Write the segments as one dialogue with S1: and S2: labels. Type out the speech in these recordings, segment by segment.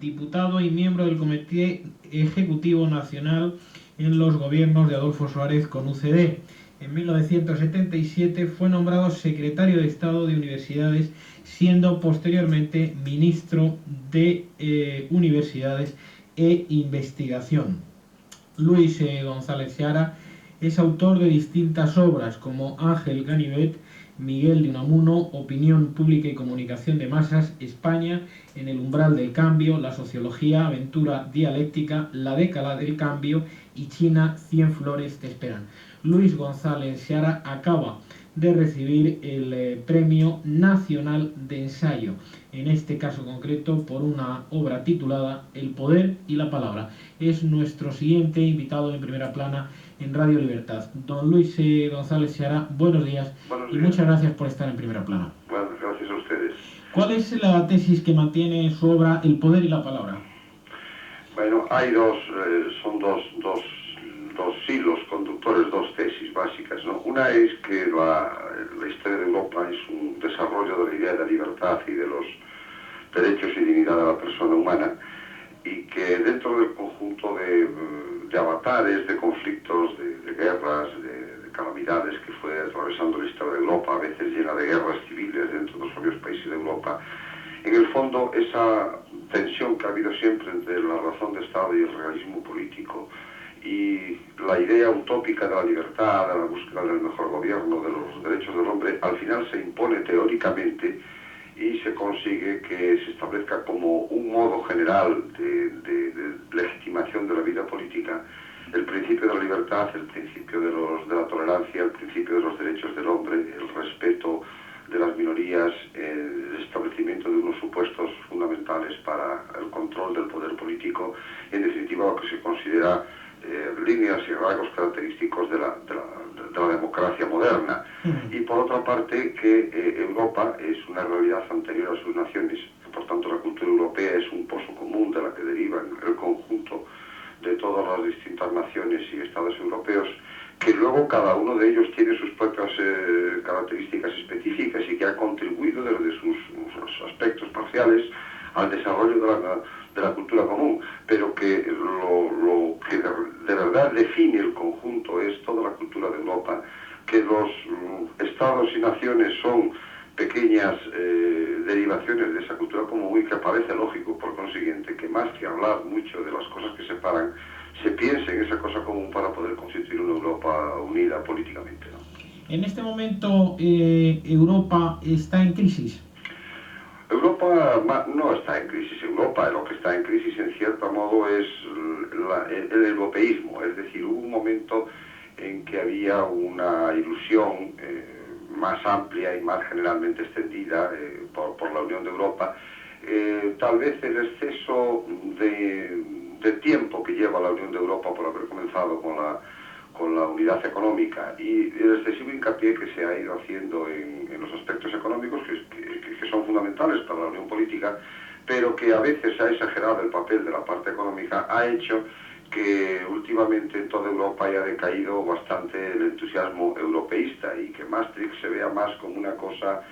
S1: Diputado y miembro del Comité Ejecutivo Nacional en los gobiernos de Adolfo Suárez con UCD. En 1977 fue nombrado secretario de Estado de Universidades, siendo posteriormente ministro de Universidades e Investigación. Luis González Seara es autor de distintas obras como Ángel Ganivet, Miguel de Unamuno, Opinión Pública y Comunicación de Masas, España en el umbral del cambio, La sociología, Aventura dialéctica, La década del cambio y China, 100 flores te esperan. Luis González Seara acaba de recibir el Premio Nacional de Ensayo, en este caso concreto por una obra titulada El poder y la palabra. Es nuestro siguiente invitado en Primera Plana en Radio Libertad. Don Luis González Seara, buenos días.
S2: Buenos
S1: y
S2: días.
S1: Muchas gracias por estar en Primera Plana.
S2: Bueno, gracias a ustedes.
S1: ¿Cuál es la tesis que mantiene en su obra El poder y la palabra?
S2: Bueno, hay son dos hilos conductores, dos tesis básicas, ¿no? Una es que la historia de Europa es un desarrollo de la idea de la libertad y de los derechos y dignidad de la persona humana, y que dentro del conjunto de avatares, de conflictos, de guerras, de calamidades que fue atravesando la historia de Europa, a veces llena de guerras civiles dentro de los propios países de Europa, en el fondo esa tensión que ha habido siempre entre la razón de Estado y el realismo político y la idea utópica de la libertad, de la búsqueda del mejor gobierno, de los derechos del hombre, al final se impone teóricamente y se consigue que se establezca como un modo general de legitimación de la vida política el principio de la libertad, el principio de la tolerancia, el principio de los derechos del hombre, el respeto de las minorías, el establecimiento de unos supuestos fundamentales para el control del poder político, en definitiva lo que se considera líneas y rasgos característicos de la democracia moderna. Y por otra parte que Europa es una realidad anterior a sus naciones, que por tanto la cultura europea es un pozo común de la que derivan el conjunto de todas las distintas naciones y estados europeos, que luego cada uno de ellos tiene sus propias características específicas y que ha contribuido desde sus aspectos parciales al desarrollo de la cultura común, pero que lo que de verdad define el conjunto es toda la cultura de Europa, que los estados y naciones son pequeñas derivaciones de esa cultura común y que parece lógico, por consiguiente, que más que hablar mucho de las cosas que separan, se piense en esa cosa común para poder constituir una Europa unida políticamente, ¿no?
S1: En este momento Europa está en crisis.
S2: Europa no está en crisis. Europa lo que está en crisis en cierto modo es el europeísmo, es decir, hubo un momento en que había una ilusión más amplia y más generalmente extendida por la Unión de Europa. Tal vez el exceso de tiempo que lleva la Unión de Europa por haber comenzado con la unidad económica y el excesivo hincapié que se ha ido haciendo en los aspectos económicos que son fundamentales para la unión política, pero que a veces ha exagerado el papel de la parte económica, ha hecho que últimamente en toda Europa haya decaído bastante el entusiasmo europeísta y que Maastricht se vea más como una cosa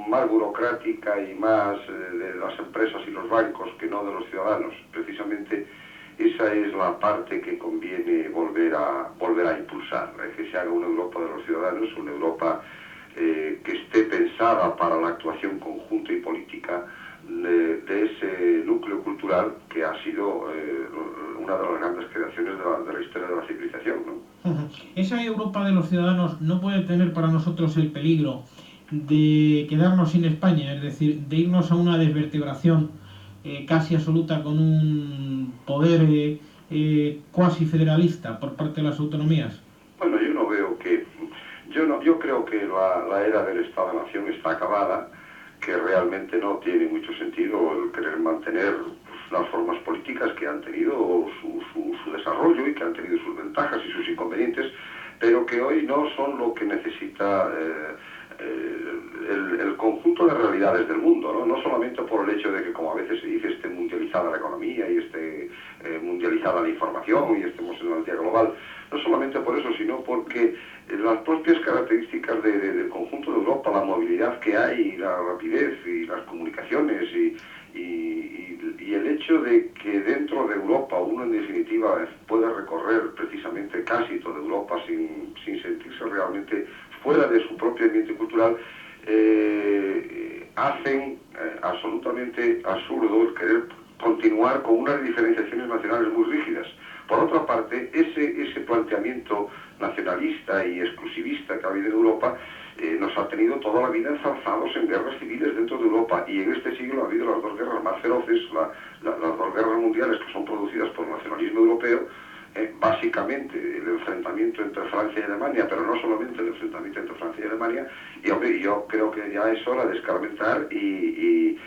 S2: más burocrática y más de las empresas y los bancos que no de los ciudadanos. Precisamente esa es la parte que conviene volver a impulsar, que se haga una Europa de los ciudadanos, una Europa que esté pensada para la actuación conjunta y política de ese núcleo cultural que ha sido una de las grandes creaciones de la historia de la civilización, ¿no?
S1: Esa Europa de los ciudadanos no puede tener para nosotros el peligro de quedarnos sin España, es decir, de irnos a una desvertebración casi absoluta con un poder cuasi federalista por parte de las autonomías.
S2: Bueno, yo no veo que... Yo creo que la era del Estado-Nación está acabada, que realmente no tiene mucho sentido el querer mantener las formas políticas que han tenido su desarrollo y que han tenido sus ventajas y sus inconvenientes, pero que hoy no son lo que necesita el conjunto de realidades del mundo, ¿no? No solamente por el hecho de que, como a veces se dice, esté mundializada la economía y esté mundializada la información y estemos en una aldea global, no solamente por eso, sino porque las propias características del conjunto de Europa, la movilidad que hay, la rapidez y las comunicaciones y el hecho hecho de que dentro de Europa uno en definitiva puede recorrer precisamente casi toda Europa sin sentirse realmente fuera de su propio ambiente cultural, hacen absolutamente absurdo el querer continuar con unas diferenciaciones nacionales muy rígidas. Por otra parte, ese planteamiento nacionalista y exclusivista que ha habido en Europa nos ha tenido toda la vida enzarzados en guerras civiles dentro de Europa, y en este siglo ha habido las dos guerras más feroces, las dos guerras mundiales que son producidas por el nacionalismo europeo. Básicamente el enfrentamiento entre Francia y Alemania, pero no solamente el enfrentamiento entre Francia y Alemania, y hombre, yo creo que ya es hora de escarmentar y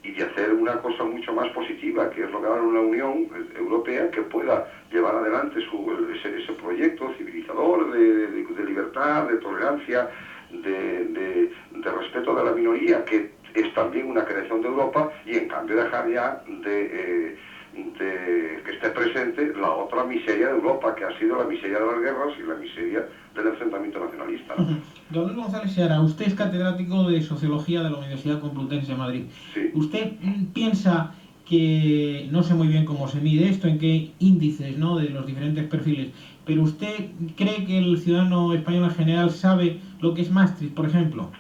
S2: de hacer una cosa mucho más positiva, que es lograr una Unión Europea que pueda llevar adelante ese proyecto civilizador de libertad, de tolerancia, de respeto de la minoría, que es también una creación de Europa, y en cambio dejar ya de que esté presente la otra miseria de Europa, que ha sido la miseria de las guerras y la miseria del enfrentamiento nacionalista, ¿no?
S1: Don Luis González Seara, usted es catedrático de Sociología de la Universidad Complutense de Madrid.
S2: Sí.
S1: ¿Usted piensa que, no sé muy bien cómo se mide esto, en qué índices, ¿no?, de los diferentes perfiles, pero usted cree que el ciudadano español en general sabe lo que es Maastricht, por ejemplo?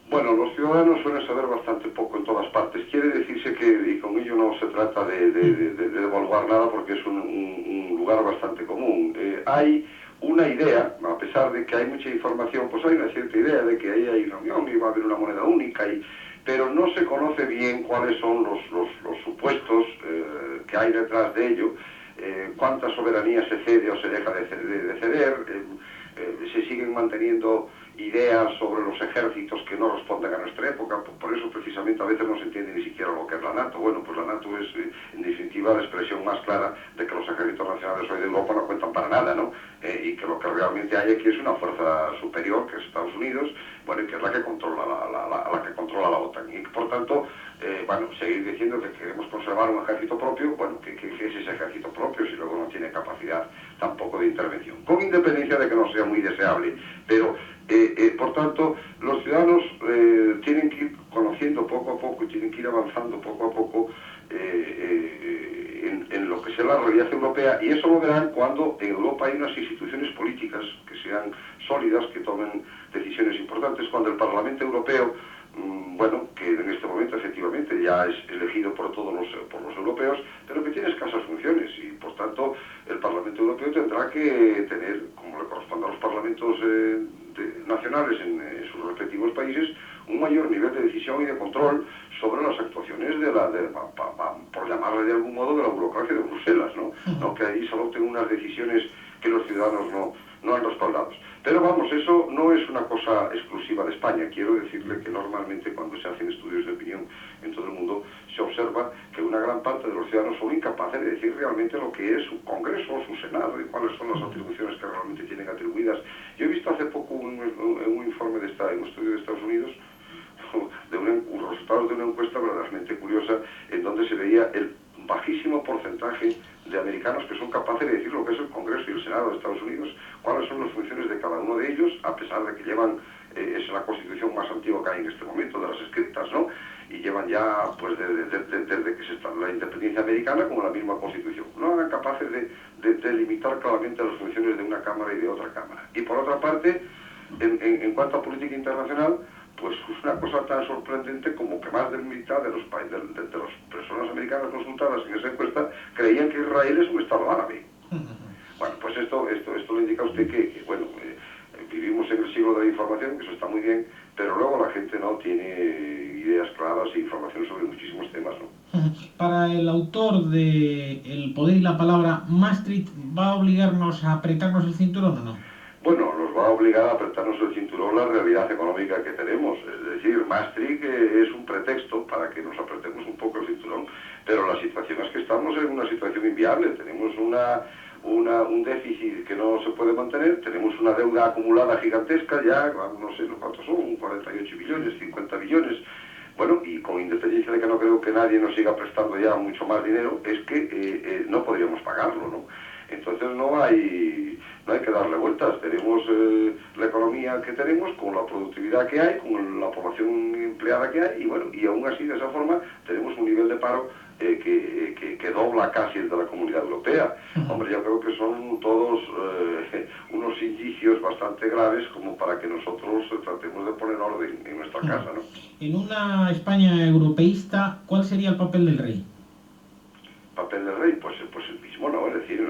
S2: Bueno, los ciudadanos suelen saber bastante poco en todas partes. Quiere decirse que, y con ello no se trata de evaluar nada, porque es un lugar bastante común. Hay una idea, a pesar de que hay mucha información, pues hay una cierta idea de que ahí hay una unión y va a haber una moneda única, pero no se conoce bien cuáles son los supuestos que hay detrás de ello, cuánta soberanía se cede o se deja de ceder, se siguen manteniendo ideas sobre los ejércitos que no responden a nuestra época. Por eso precisamente a veces no se entiende ni siquiera lo que es la NATO. Bueno, pues la NATO es en definitiva la expresión más clara de que los ejércitos nacionales hoy de Europa no cuentan para nada, ¿no? Y que lo que realmente hay aquí es una fuerza superior, que es Estados Unidos, bueno, y que es la que controla la OTAN. Y por tanto, bueno, seguir diciendo que queremos conservar un ejército propio, bueno, ¿qué es ese ejército propio si luego no tiene capacidad tampoco de intervención? Con independencia de que no sea muy deseable, pero por tanto, los ciudadanos tienen que ir conociendo poco a poco y tienen que ir avanzando poco a poco en lo que sea la realidad europea, y eso lo verán cuando en Europa hay unas instituciones políticas que sean sólidas, que tomen decisiones importantes, cuando el Parlamento Europeo, bueno, que en este momento efectivamente ya es elegido por todos por los europeos, pero que tiene escasas funciones, y por tanto el Parlamento Europeo tendrá que tener, como le corresponde a los parlamentos nacionales en sus respectivos países, un mayor nivel de decisión y de control sobre las actuaciones por llamarle de algún modo, de la burocracia de Bruselas, ¿no? Que ahí se adopten unas decisiones que los ciudadanos no han respaldado. Pero vamos, eso no es una cosa exclusiva de España. Quiero decirle que normalmente cuando se hacen estudios de opinión en todo el mundo, se observa que una gran parte de los ciudadanos son incapaces de decir realmente lo que es su Congreso o su Senado y cuáles son las atribuciones que realmente tienen atribuidas. Yo he visto hace poco un informe en un estudio de Estados Unidos, los resultados de una encuesta verdaderamente curiosa, en donde se veía el bajísimo porcentaje de americanos que son capaces de decir lo que es el Congreso y el Senado de Estados Unidos, cuáles son las funciones de cada uno de ellos, a pesar de que llevan, es la constitución más antigua que hay en este momento, de las escritas, ¿no? Y llevan ya, pues, desde que se está la independencia americana, como la misma constitución. No eran capaces de delimitar claramente las funciones de una Cámara y de otra Cámara. Y por otra parte, en cuanto a política internacional, pues es una cosa tan sorprendente como que más de la mitad de las personas americanas consultadas en esa encuesta creían que Israel es un Estado árabe. Bueno, pues esto le indica a usted que bueno, vivimos en el siglo de la información, que eso está muy bien, pero luego la gente no tiene ideas claras e información sobre muchísimos temas, ¿no?
S1: Para el autor de El poder y la palabra, ¿Maastricht va a obligarnos a apretarnos el cinturón o no?
S2: Bueno, nos va a obligar a apretarnos el cinturón la realidad económica que tenemos. Es decir, Maastricht es un pretexto para que nos apretemos un poco el cinturón, pero la situación es que estamos en una situación inviable. Tenemos un déficit que no se puede mantener, tenemos una deuda acumulada gigantesca, ya no sé cuántos son, 48 billones, 50 billones. Bueno, y con independencia de que no creo que nadie nos siga prestando ya mucho más dinero, es que no podríamos pagarlo, ¿no? Entonces no hay que darle vueltas. Tenemos la economía que tenemos, con la productividad que hay, con la población empleada que hay, y bueno, y aún así de esa forma tenemos un nivel de paro que dobla casi el de la Comunidad Europea. Hombre, yo creo que son todos unos indicios bastante graves como para que nosotros tratemos de poner orden en nuestra casa, ¿no?
S1: En una España europeísta, ¿cuál sería el papel del rey?
S2: Papel del rey, pues el mismo, ¿no? Es decir,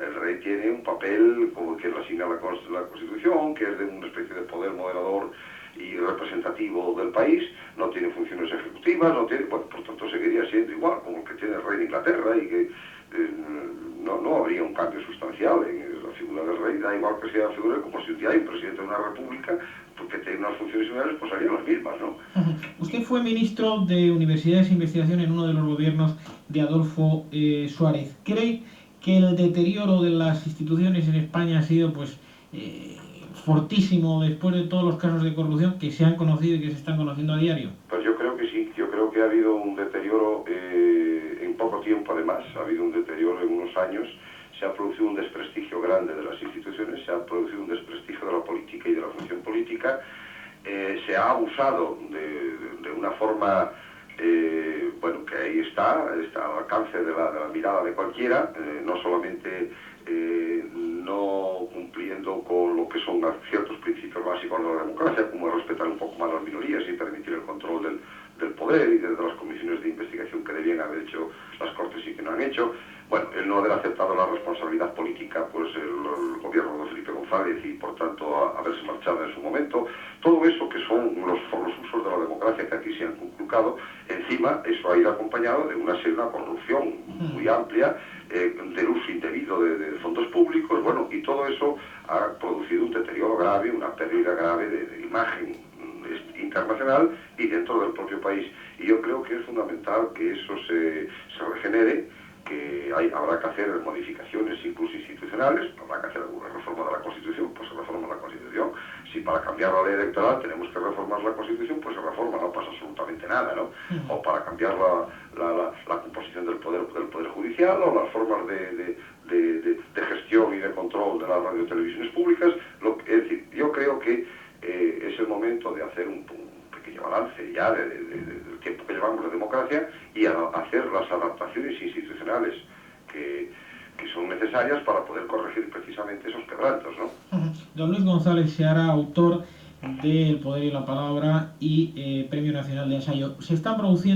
S2: el rey tiene un papel como que le asigna la Constitución, que es de una especie de poder moderador y representativo del país, no tiene funciones ejecutivas, no tiene, bueno, por tanto seguiría siendo igual como el que tiene el rey de Inglaterra y que no habría un cambio sustancial en la figura del rey, da igual que sea la figura, como si un día hay un presidente de una república porque tiene unas funciones similares, pues harían las mismas, ¿no?
S1: Usted fue ministro de Universidades e Investigación en uno de los gobiernos de Adolfo Suárez. ¿Cree que el deterioro de las instituciones en España ha sido fortísimo después de todos los casos de corrupción que se han conocido y que se están conociendo a diario?
S2: Pues yo creo que sí, yo creo que ha habido un deterioro en poco tiempo, además, ha habido un deterioro en unos años, se ha producido un desprestigio grande de las instituciones, se ha producido un desprestigio de la política y de la función política, se ha abusado de una forma, bueno, que ahí está al alcance de la mirada de cualquiera, no solamente no cumpliendo con lo que son ciertos principios básicos de la democracia, como respetar un poco más las minorías y permitir el control del poder y de las comisiones de investigación que debían haber hecho las Cortes y que no han hecho. Bueno, el no haber aceptado la responsabilidad política, pues el gobierno de Felipe González y por tanto haberse marchado en su momento, todo eso que son los usos de la democracia que aquí se han conculcado, encima eso ha ido acompañado de una corrupción muy amplia, del uso indebido de fondos públicos, bueno, y todo eso ha producido un deterioro grave, una pérdida grave de imagen internacional y dentro del propio país. Y yo creo que es fundamental que eso se regenere, que habrá que hacer modificaciones incluso institucionales, habrá que hacer alguna reforma de la Constitución, pues se reforma la Constitución. Si para cambiar la ley electoral tenemos que reformar la Constitución, pues se reforma, no pasa absolutamente nada, ¿no? O para cambiar la composición del poder judicial, o las formas de gestión y de control de las radiotelevisiones públicas. Es decir, yo creo que es el momento de hacer un pequeño balance ya del tiempo que llevamos de democracia y hacer las adaptaciones institucionales que son necesarias para poder corregir precisamente esos quebrantos, ¿no?
S1: Don Luis González Seara, autor de El poder y la palabra y Premio Nacional de Ensayo. Se han producido